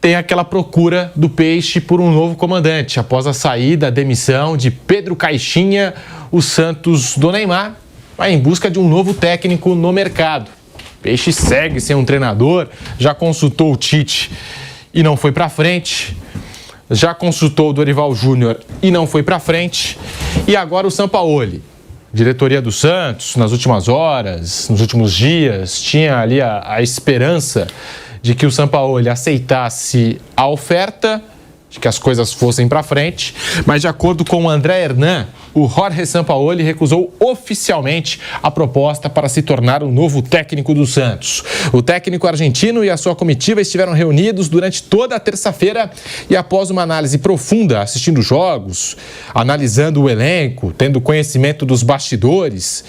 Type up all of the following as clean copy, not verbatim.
tem aquela procura do Peixe por um novo comandante. Após a demissão de Pedro Caixinha, o Santos do Neymar vai em busca de um novo técnico no mercado. O Peixe segue sem um treinador, já consultou o Tite e não foi para frente. Já consultou o Dorival Júnior e não foi para frente. E agora o Sampaoli. Diretoria do Santos, nas últimas horas, nos últimos dias, tinha ali a esperança de que o Sampaoli aceitasse a oferta, de que as coisas fossem para frente, mas de acordo com o André Hernan, o Jorge Sampaoli recusou oficialmente a proposta para se tornar o novo técnico do Santos. O técnico argentino e a sua comitiva estiveram reunidos durante toda a terça-feira e após uma análise profunda, assistindo jogos, analisando o elenco, tendo conhecimento dos bastidores,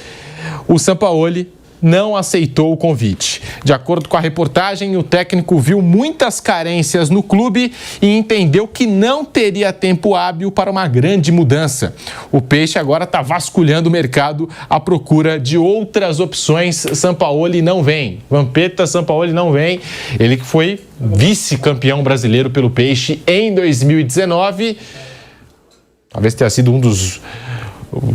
o Sampaoli não aceitou o convite. De acordo com a reportagem, o técnico viu muitas carências no clube e entendeu que não teria tempo hábil para uma grande mudança. O Peixe agora está vasculhando o mercado à procura de outras opções. Sampaoli não vem. Vampeta, Sampaoli não vem. Ele que foi vice-campeão brasileiro pelo Peixe em 2019. Talvez tenha sido um dos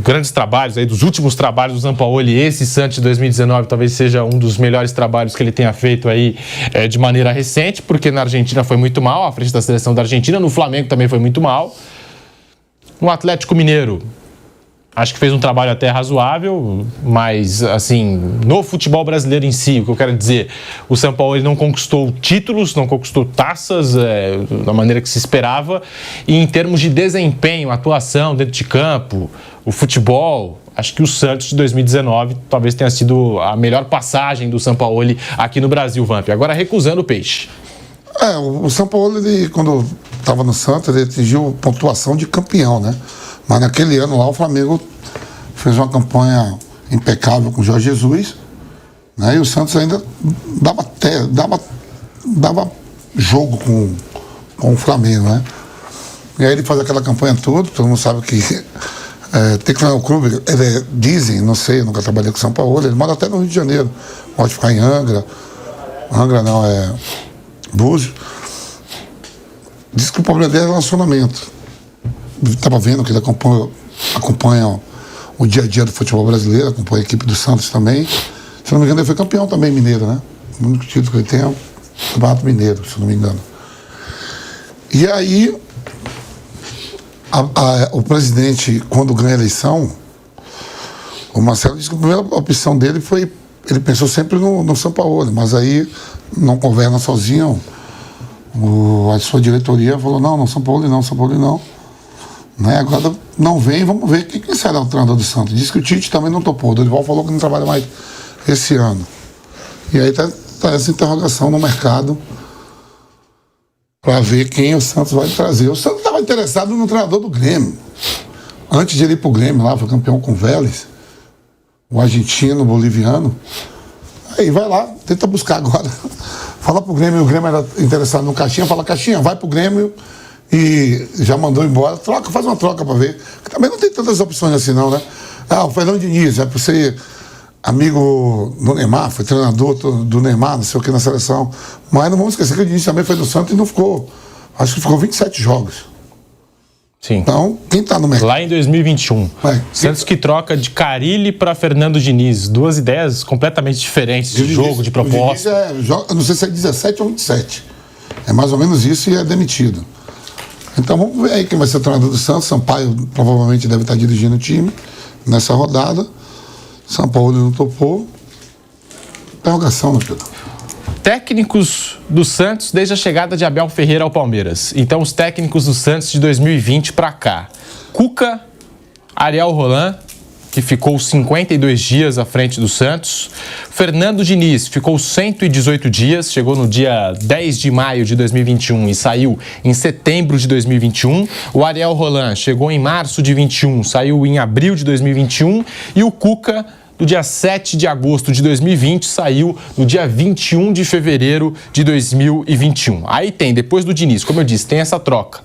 grandes trabalhos, aí, dos últimos trabalhos do Sampaoli. Esse Santos de 2019 talvez seja um dos melhores trabalhos que ele tenha feito aí de maneira recente, porque na Argentina foi muito mal, à frente da seleção da Argentina, no Flamengo também foi muito mal. No Atlético Mineiro, acho que fez um trabalho até razoável, mas, assim, no futebol brasileiro em si, o que eu quero dizer, o Sampaoli não conquistou títulos, não conquistou taças da maneira que se esperava, e em termos de desempenho, atuação dentro de campo, o futebol, acho que o Santos de 2019 talvez tenha sido a melhor passagem do Sampaoli aqui no Brasil, Vamp. Agora recusando o Peixe. O Sampaoli, ele, quando estava no Santos, ele atingiu pontuação de campeão, né? Mas naquele ano lá o Flamengo fez uma campanha impecável com o Jorge Jesus, né? E o Santos ainda dava jogo com o Flamengo, né? E aí ele faz aquela campanha toda, todo mundo sabe que tem que fazer o clube, dizem, não sei, eu nunca trabalhei com o São Paulo, ele mora até no Rio de Janeiro, pode ficar em Angra não, Búzios. Diz que o problema dele é relacionamento. Estava vendo que ele acompanha o dia a dia do futebol brasileiro, acompanha a equipe do Santos também. Se não me engano, ele foi campeão também mineiro, né? O único título que ele tem é o Campeonato Mineiro, se não me engano. E aí, o presidente, quando ganha a eleição, o Marcelo disse que a primeira opção dele foi, ele pensou sempre no São Paulo, mas aí não governa sozinho. A sua diretoria falou, não, São Paulo não. Né? Agora não vem, vamos ver quem será o treinador do Santos. Diz que o Tite também não topou, o Dorival falou que não trabalha mais esse ano. E aí tá essa interrogação no mercado para ver quem o Santos vai trazer. O Santos estava interessado no treinador do Grêmio. Antes de ele ir pro Grêmio lá, foi campeão com o Vélez, o argentino, o boliviano. Aí vai lá, tenta buscar agora. Fala pro Grêmio, o Grêmio era interessado no Caixinha, fala, Caixinha, vai pro Grêmio e já mandou embora. Faz uma troca para ver. Porque também não tem tantas opções assim não, né? O Fernando Diniz, por ser amigo do Neymar, foi treinador do Neymar, não sei o que, na seleção. Mas não vamos esquecer que o Diniz também foi do Santos e não ficou, acho que ficou 27 jogos. Sim. Então, quem tá no mercado? Lá em 2021. Santos que troca de Carille para Fernando Diniz. Duas ideias completamente diferentes de jogo, de proposta. Eu não sei se é 17 ou 27. É mais ou menos isso e é demitido. Então vamos ver aí quem vai ser o treinador do Santos. Sampaio provavelmente deve estar dirigindo o time nessa rodada. São Paulo não topou. Interrogação, né, Pedro? Técnicos do Santos desde a chegada de Abel Ferreira ao Palmeiras. Então, os técnicos do Santos de 2020 para cá. Cuca, Ariel Roland, que ficou 52 dias à frente do Santos. Fernando Diniz ficou 118 dias, chegou no dia 10 de maio de 2021 e saiu em setembro de 2021. O Ariel Roland chegou em março de 21, saiu em abril de 2021. E o Cuca, no dia 7 de agosto de 2020, saiu no dia 21 de fevereiro de 2021. Aí tem, depois do Diniz, como eu disse, tem essa troca.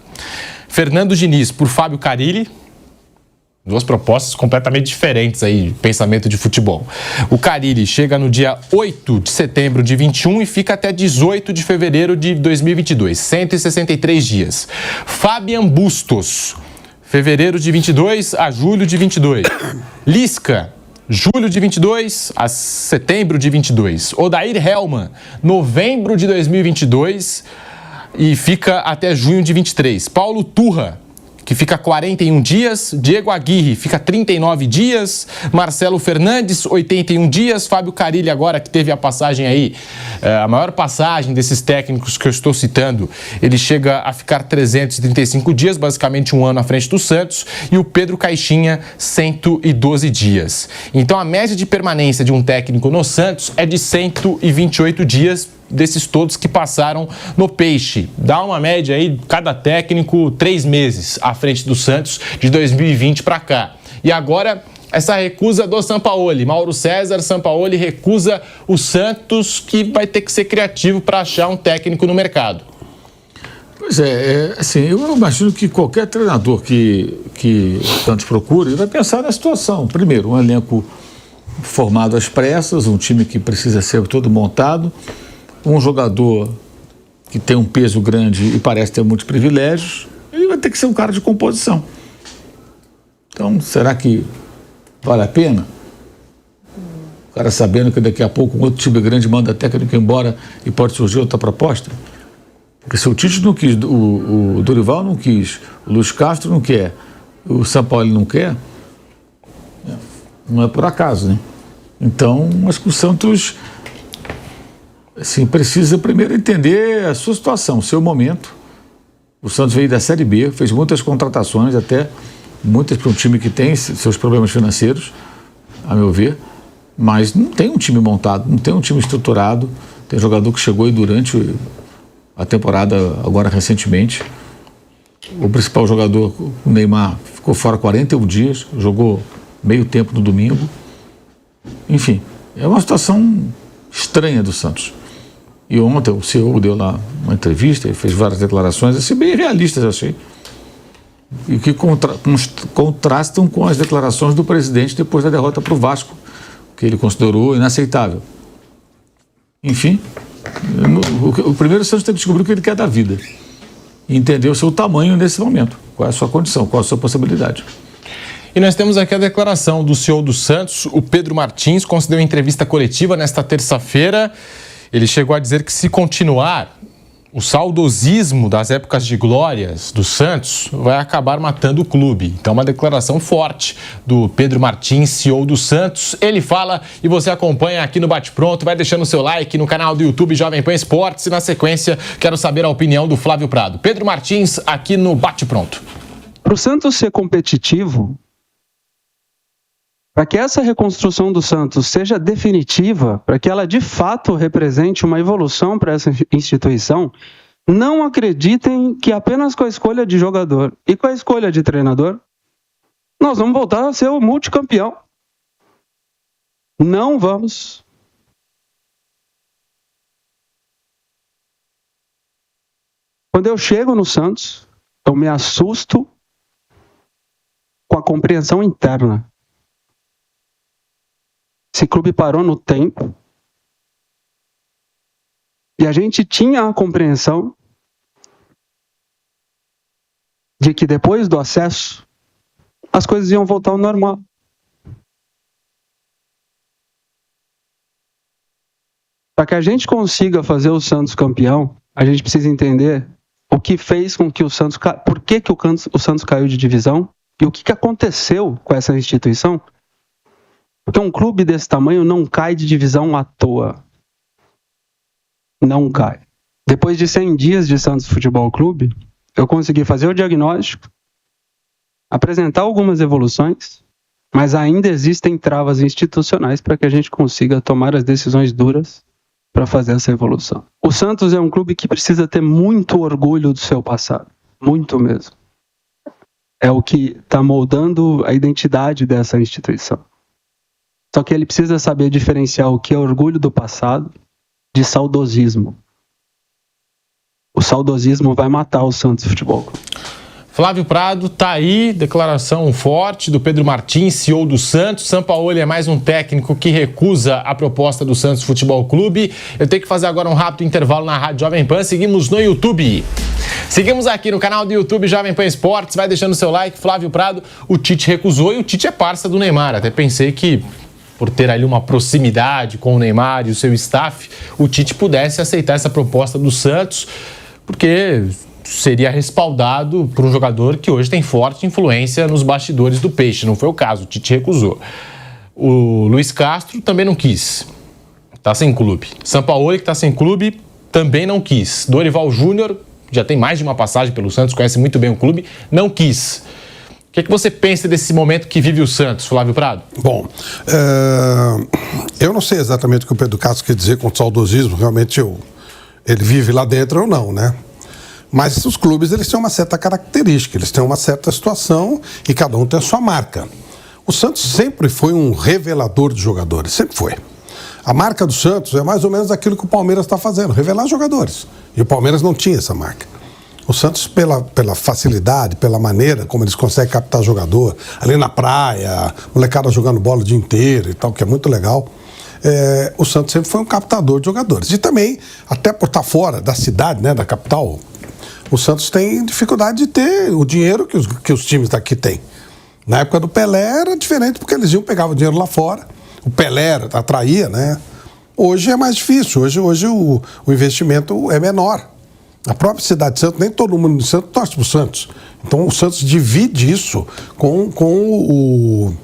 Fernando Diniz por Fábio Carille, Duas propostas completamente diferentes aí, pensamento de futebol. O Carille chega no dia 8 de setembro de 21 e fica até 18 de fevereiro de 2022, 163 dias. Fabian Bustos, fevereiro de 22 a julho de 22. Lisca, julho de 22 a setembro de 22. Odair Hellmann, novembro de 2022 e fica até junho de 23. Paulo Turra, que fica 41 dias, Diego Aguirre fica 39 dias, Marcelo Fernandes, 81 dias, Fábio Carille agora que teve a passagem aí, a maior passagem desses técnicos que eu estou citando, ele chega a ficar 335 dias, basicamente um ano à frente do Santos, e o Pedro Caixinha, 112 dias. Então a média de permanência de um técnico no Santos é de 128 dias, desses todos que passaram no Peixe. Dá uma média aí, cada técnico, 3 meses à frente do Santos, de 2020 para cá. E agora, essa recusa do Sampaoli. Mauro César, Sampaoli recusa o Santos, que vai ter que ser criativo para achar um técnico no mercado. Pois assim, eu imagino que qualquer treinador que o Santos procure vai pensar na situação. Primeiro, um elenco formado às pressas, um time que precisa ser todo montado, um jogador que tem um peso grande e parece ter muitos privilégios, ele vai ter que ser um cara de composição. Então, será que vale a pena? O cara sabendo que daqui a pouco um outro time grande manda técnico embora e pode surgir outra proposta? Porque se o Tite não quis, o Dorival não quis, o Luiz Castro não quer, o Sampaoli não quer, não é por acaso, né? Então, acho que o Santos assim, precisa primeiro entender a sua situação, o seu momento. O Santos veio da Série B, fez muitas contratações, até muitas para um time que tem seus problemas financeiros, a meu ver, mas não tem um time montado, não tem um time estruturado. Tem jogador que chegou aí durante a temporada, agora recentemente. O principal jogador, o Neymar, ficou fora 41 dias, jogou meio tempo no domingo. Enfim, é uma situação estranha do Santos. E ontem o CEO deu lá uma entrevista e fez várias declarações, assim, bem realistas, eu achei. E que contrastam com as declarações do presidente depois da derrota para o Vasco, que ele considerou inaceitável. Enfim, o primeiro Santos tem que descobrir o que ele quer da vida. E entender o seu tamanho nesse momento. Qual é a sua condição, qual é a sua possibilidade. E nós temos aqui a declaração do CEO do Santos, o Pedro Martins, concedeu entrevista coletiva nesta terça-feira. Ele chegou a dizer que se continuar, o saudosismo das épocas de glórias do Santos vai acabar matando o clube. Então, uma declaração forte do Pedro Martins, CEO do Santos. Ele fala e você acompanha aqui no Bate Pronto. Vai deixando o seu like no canal do YouTube Jovem Pan Esportes. E na sequência, quero saber a opinião do Flávio Prado. Pedro Martins, aqui no Bate Pronto. Para o Santos ser competitivo, para que essa reconstrução do Santos seja definitiva, para que ela de fato represente uma evolução para essa instituição, não acreditem que apenas com a escolha de jogador e com a escolha de treinador, nós vamos voltar a ser o multicampeão. Não vamos. Quando eu chego no Santos, eu me assusto com a compreensão interna. Esse clube parou no tempo e a gente tinha a compreensão de que depois do acesso as coisas iam voltar ao normal. Para que a gente consiga fazer o Santos campeão, a gente precisa entender o que fez com que o Santos... Por que o Santos caiu de divisão e o que aconteceu com essa instituição. Porque um clube desse tamanho não cai de divisão à toa. Não cai. Depois de 100 dias de Santos Futebol Clube, eu consegui fazer o diagnóstico, apresentar algumas evoluções, mas ainda existem travas institucionais para que a gente consiga tomar as decisões duras para fazer essa evolução. O Santos é um clube que precisa ter muito orgulho do seu passado. Muito mesmo. É o que está moldando a identidade dessa instituição. Só que ele precisa saber diferenciar o que é orgulho do passado de saudosismo. O saudosismo vai matar o Santos Futebol Clube. Flávio Prado, tá aí, declaração forte do Pedro Martins, CEO do Santos. Sampaoli é mais um técnico que recusa a proposta do Santos Futebol Clube. Eu tenho que fazer agora um rápido intervalo na Rádio Jovem Pan. Seguimos no YouTube. Seguimos aqui no canal do YouTube Jovem Pan Esportes. Vai deixando seu like. Flávio Prado, o Tite recusou e o Tite é parça do Neymar. Até pensei que, por ter ali uma proximidade com o Neymar e o seu staff, o Tite pudesse aceitar essa proposta do Santos, porque seria respaldado por um jogador que hoje tem forte influência nos bastidores do Peixe. Não foi o caso, o Tite recusou. O Luiz Castro também não quis. Está sem clube. Sampaoli, que está sem clube, também não quis. Dorival Júnior, já tem mais de uma passagem pelo Santos, conhece muito bem o clube, não quis. O que você pensa desse momento que vive o Santos, Flávio Prado? Bom, eu não sei exatamente o que o Pedro Castro quer dizer com saudosismo, realmente ele vive lá dentro ou não, né? Mas os clubes, eles têm uma certa característica, eles têm uma certa situação e cada um tem a sua marca. O Santos sempre foi um revelador de jogadores, sempre foi. A marca do Santos é mais ou menos aquilo que o Palmeiras está fazendo, revelar jogadores. E o Palmeiras não tinha essa marca. O Santos, pela facilidade, pela maneira como eles conseguem captar jogador, ali na praia, molecada jogando bola o dia inteiro e tal, que é muito legal. O Santos sempre foi um captador de jogadores. E também, até por estar fora da cidade, né, da capital, o Santos tem dificuldade de ter o dinheiro que os times daqui têm. Na época do Pelé era diferente, porque eles pegavam dinheiro lá fora. O Pelé atraía, né? Hoje é mais difícil. Hoje o investimento é menor. A própria cidade de Santos, nem todo mundo de Santos torce para o Santos. Então o Santos divide isso com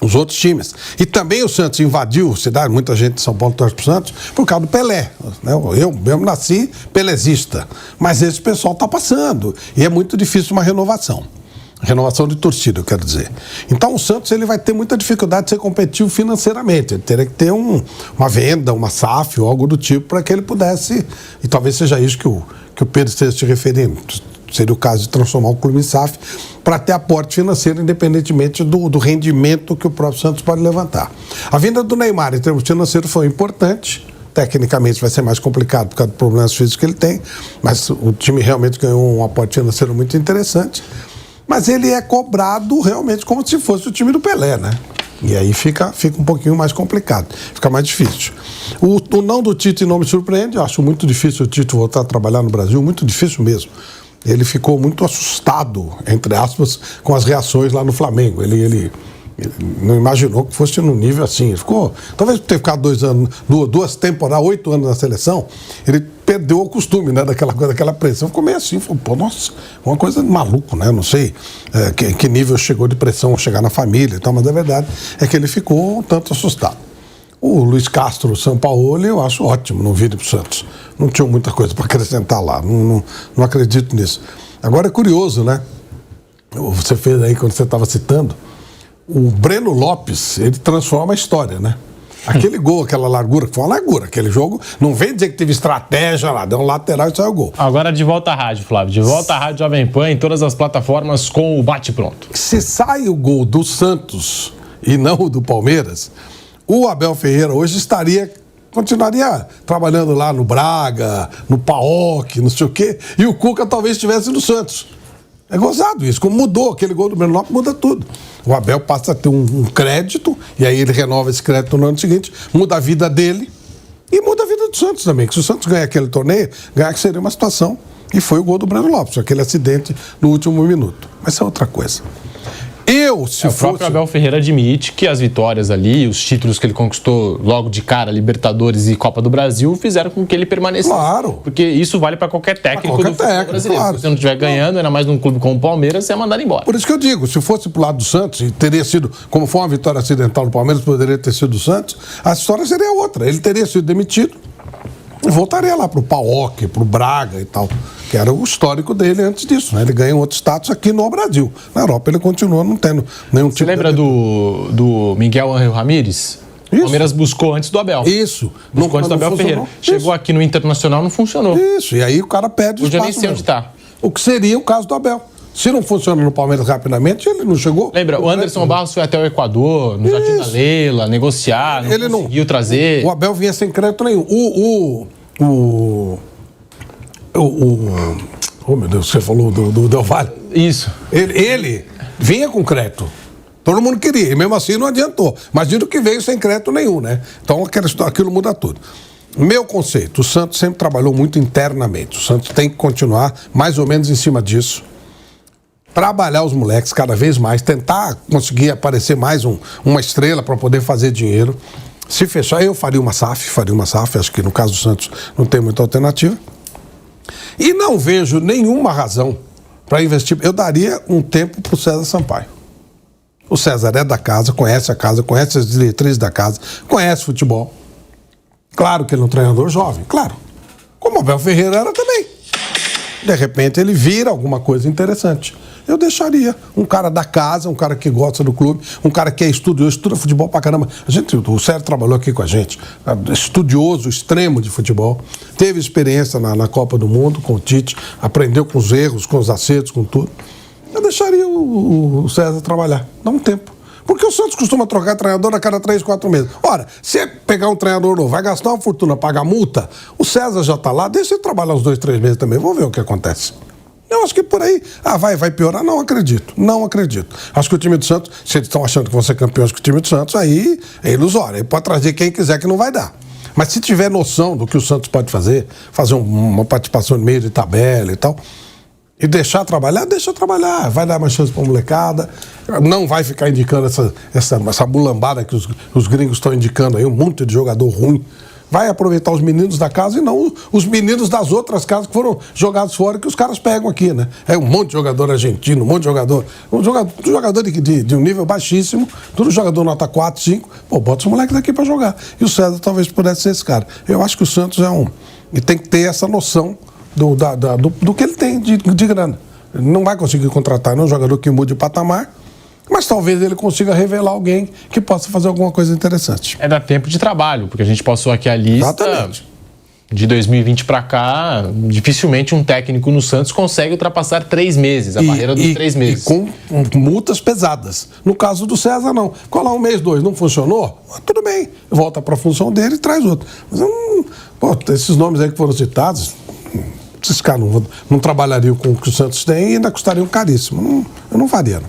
os outros times. E também o Santos invadiu a cidade, muita gente de São Paulo torce para o Santos, por causa do Pelé. Né? Eu mesmo nasci pelezista. Mas esse pessoal está passando. E é muito difícil uma renovação. Renovação de torcida, eu quero dizer. Então o Santos ele vai ter muita dificuldade de ser competitivo financeiramente. Ele teria que ter uma venda, uma SAF ou algo do tipo para que ele pudesse, e talvez seja isso que o Pedro esteja se referindo, seria o caso de transformar o clube em SAF, para ter aporte financeiro independentemente do rendimento que o próprio Santos pode levantar. A vinda do Neymar em termos financeiros foi importante. Tecnicamente vai ser mais complicado por causa dos problemas físicos que ele tem, mas o time realmente ganhou um aporte financeiro muito interessante. Mas ele é cobrado realmente como se fosse o time do Pelé, né? E aí fica um pouquinho mais complicado, fica mais difícil. O não do Tite não me surpreende, eu acho muito difícil o Tite voltar a trabalhar no Brasil, muito difícil mesmo. Ele ficou muito assustado, entre aspas, com as reações lá no Flamengo. Ele não imaginou que fosse num nível assim. Ele ficou, talvez por ter ficado 2 anos, 2 temporadas, 8 anos na seleção, ele perdeu o costume, né, daquela coisa, daquela pressão. Ficou meio assim, falou, pô, nossa, uma coisa de maluco, né? Não sei que nível chegou de pressão chegar na família e tal, mas a verdade é que ele ficou um tanto assustado. O Luiz Castro, o Sampaoli, eu acho ótimo não vir para o Santos. Não tinha muita coisa para acrescentar lá, não acredito nisso. Agora é curioso, né? Você fez aí, quando você estava citando, o Breno Lopes, ele transforma a história, né? Aquele gol, aquela largura, que foi uma largura, aquele jogo, não vem dizer que teve estratégia lá, deu um lateral e saiu o gol. Agora de volta à rádio, Flávio, de volta à Rádio Jovem Pan em todas as plataformas com o bate-pronto. Se sai o gol do Santos e não o do Palmeiras, o Abel Ferreira hoje continuaria trabalhando lá no Braga, no PAOK, não sei o quê, e o Cuca talvez estivesse no Santos. É gozado isso, como mudou aquele gol do Breno Lopes, muda tudo. O Abel passa a ter um crédito, e aí ele renova esse crédito no ano seguinte, muda a vida dele e muda a vida do Santos também, que se o Santos ganhar aquele torneio, ganhar que seria uma situação, e foi o gol do Breno Lopes, aquele acidente no último minuto. Mas isso é outra coisa. O próprio Abel Ferreira admite que as vitórias ali, os títulos que ele conquistou logo de cara, Libertadores e Copa do Brasil, fizeram com que ele permanecesse. Claro. Porque isso vale para qualquer técnico do futebol brasileiro. Claro. Se você não estiver ganhando, ainda mais num clube como o Palmeiras, você é mandado embora. Por isso que eu digo, se fosse pro lado do Santos, e teria sido, como foi uma vitória acidental do Palmeiras, poderia ter sido do Santos, a história seria outra. Ele teria sido demitido e voltaria lá pro PAOK, pro Braga e tal, que era o histórico dele antes disso, né? Ele ganha um outro status aqui no Brasil. Na Europa ele continua não tendo nenhum tipo de... Você lembra do Miguel Ángel Ramírez? O Palmeiras buscou antes do Abel. Isso. Buscou antes do Abel Ferreira. Chegou aqui no Internacional, não funcionou. Isso, e aí o cara perde o espaço. Eu já nem sei onde está. O que seria o caso do Abel. Se não funciona no Palmeiras rapidamente, ele não chegou. Lembra, o Anderson Barros foi até o Equador, no Jardim da Leila, negociar, ele conseguiu trazer. O Abel vinha sem crédito nenhum. Oh, meu Deus, você falou do Del Valle. Isso. Ele vinha com crédito. Todo mundo queria, e mesmo assim não adiantou. Imagina que veio sem crédito nenhum, né? Então aquilo muda tudo. Meu conceito, o Santos sempre trabalhou muito internamente. O Santos tem que continuar mais ou menos em cima disso. Trabalhar os moleques cada vez mais, tentar conseguir aparecer mais uma estrela para poder fazer dinheiro. Se fechar, eu faria uma SAF, acho que no caso do Santos não tem muita alternativa. E não vejo nenhuma razão para investir. Eu daria um tempo para o César Sampaio. O César é da casa, conhece as diretrizes da casa, conhece futebol. Claro que ele é um treinador jovem, claro. Como o Abel Ferreira era também. De repente ele vira alguma coisa interessante. Eu deixaria um cara da casa, um cara que gosta do clube, um cara que é estudioso, estuda futebol pra caramba. O Sérgio trabalhou aqui com a gente, estudioso, extremo de futebol, teve experiência na Copa do Mundo com o Tite, aprendeu com os erros, com os acertos, com tudo. Eu deixaria o César trabalhar, dá um tempo. Porque o Santos costuma trocar treinador a cada 3, 4 meses. Ora, se pegar um treinador novo, vai gastar uma fortuna, pagar multa, o César já tá lá, deixa ele trabalhar uns 2, 3 meses também, vamos ver o que acontece. Eu acho que por aí, vai piorar? Não acredito. Acho que o time do Santos, se eles estão achando que vão ser campeões com o time do Santos, aí é ilusório. Aí pode trazer quem quiser que não vai dar. Mas se tiver noção do que o Santos pode fazer uma participação no meio de tabela e tal, e deixa trabalhar, vai dar mais chance pra molecada, não vai ficar indicando essa bulambada que os gringos estão indicando aí, um monte de jogador ruim. Vai aproveitar os meninos da casa e não os meninos das outras casas que foram jogados fora, que os caras pegam aqui, né? É um monte de jogador argentino, um monte de jogador. Jogador de um nível baixíssimo, tudo jogador nota 4, 5. Pô, bota os moleques daqui pra jogar. E o César talvez pudesse ser esse cara. Eu acho que o Santos e tem que ter essa noção do que ele tem de grana. Ele não vai conseguir contratar um jogador que mude o patamar, mas talvez ele consiga revelar alguém que possa fazer alguma coisa interessante. É dar tempo de trabalho, porque a gente passou aqui a lista. Exatamente. De 2020 para cá, dificilmente um técnico no Santos consegue ultrapassar 3 meses, a barreira dos 3 meses. E com multas pesadas. No caso do César, não. Colar 1 mês, 2, não funcionou? Tudo bem. Volta para a função dele e traz outro. Mas esses nomes aí que foram citados, esses caras não trabalhariam com o que o Santos tem e ainda custariam caríssimo. Eu não faria, não.